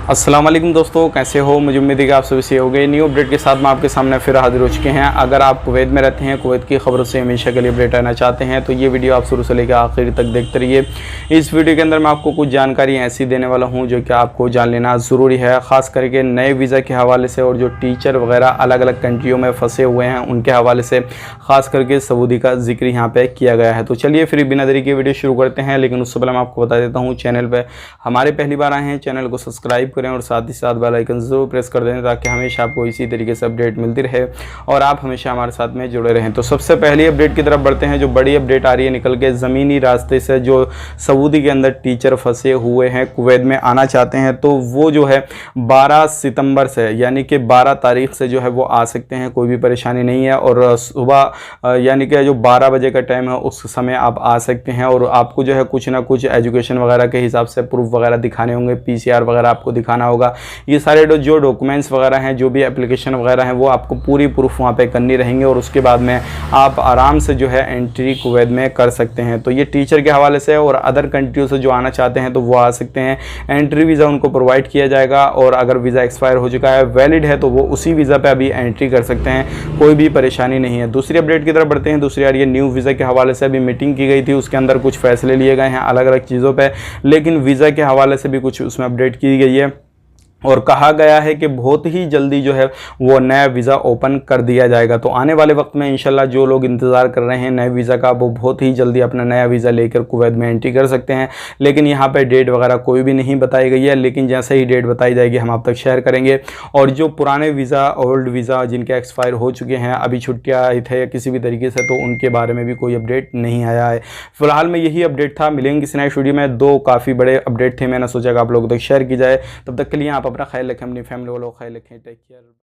अस्सलाम वालेकुम दोस्तों, कैसे हो। मुझे उम्मीद है कि आप सभी से हो गए। न्यू अपडेट के साथ मैं आपके सामने फिर हाजिर हो चुके हैं। अगर आप कुवैत में रहते हैं, कुवैत की खबरों से हमेशा के लिए अपडेट रहना चाहते हैं तो ये वीडियो आप शुरू से लेकर आखिर तक देखते रहिए। इस वीडियो के अंदर मैं आपको कुछ जानकारी ऐसी देने वाला हूँ जो कि आपको जान लेना ज़रूरी है, ख़ास करके नए वीज़ा के हवाले से और जो टीचर वगैरह अलग अलग कंट्रियों में फंसे हुए हैं उनके हवाले से, ख़ास करके सऊदी का जिक्र यहाँ पर किया गया है। तो चलिए फिर बिना देरी के वीडियो शुरू करते हैं। लेकिन उससे पहले मैं आपको बता देता हूँ, चैनल पर हमारे पहली बार आए हैं, चैनल को सब्सक्राइब करें और साथ ही साथ बेल आइकन जरूर प्रेस कर दें ताकि हमेशा आपको इसी तरीके से अपडेट मिलती रहे और आप हमेशा हमारे साथ में जुड़े रहें। तो सबसे पहली अपडेट की तरफ बढ़ते हैं। जो बड़ी अपडेट आ रही है निकल के ज़मीनी रास्ते से, जो सऊदी के अंदर टीचर फंसे हुए हैं, कुवैत में आना चाहते हैं, तो वो जो है 12 सितंबर से यानी कि 12 तारीख से जो है वो आ सकते हैं, कोई भी परेशानी नहीं है। और सुबह यानी कि जो 12 बजे का टाइम है उस समय आप आ सकते हैं और आपको जो है कुछ ना कुछ एजुकेशन वगैरह के हिसाब से प्रूफ वगैरह दिखाने होंगे, PCR वगैरह आपको दिखाना होगा। ये सारे जो डॉक्यूमेंट्स वगैरह हैं, जो भी एप्लीकेशन वगैरह हैं, वो आपको पूरी प्रूफ वहाँ पे करनी रहेंगे और उसके बाद में आप आराम से जो है एंट्री कुवैत में कर सकते हैं। तो ये टीचर के हवाले से, और अदर कंट्रियों से जो आना चाहते हैं तो वो आ सकते हैं। एंट्री वीज़ा उनको प्रोवाइड किया जाएगा और अगर वीज़ा एक्सपायर हो चुका है, वैलिड है, तो वो उसी वीज़ा पर अभी एंट्री कर सकते हैं, कोई भी परेशानी नहीं है। दूसरी अपडेट की तरफ बढ़ते हैं। दूसरी यार ये न्यू वीज़ा के हवाले से अभी मीटिंग की गई थी, उसके अंदर कुछ फैसले लिए गए हैं अलग अलग चीज़ों पर, लेकिन वीज़ा के हवाले से भी कुछ उसमें अपडेट की गई है और कहा गया है कि बहुत ही जल्दी जो है वो नया वीज़ा ओपन कर दिया जाएगा। तो आने वाले वक्त में इंशाल्लाह जो लोग इंतज़ार कर रहे हैं नए वीज़ा का, वो बहुत ही जल्दी अपना नया वीज़ा लेकर कुवैत में एंट्री कर सकते हैं। लेकिन यहाँ पे डेट वगैरह कोई भी नहीं बताई गई है, लेकिन जैसे ही डेट बताई जाएगी हम आप तक शेयर करेंगे। और जो पुराने वीज़ा, ओल्ड वीज़ा जिनके एक्सपायर हो चुके हैं, अभी छुट्टियाँ आई थे किसी भी तरीके से, तो उनके बारे में भी कोई अपडेट नहीं आया है। फिलहाल में यही अपडेट था। मिलेंगे किसी नए स्टूडियो में। दो काफ़ी बड़े अपडेट थे, मैंने सोचा कि आप लोगों तक शेयर की जाए। तब तक के लिए आप अपना ख्याल रखें, अपनी फैमिली वालों का ख्याल रखें। Take care.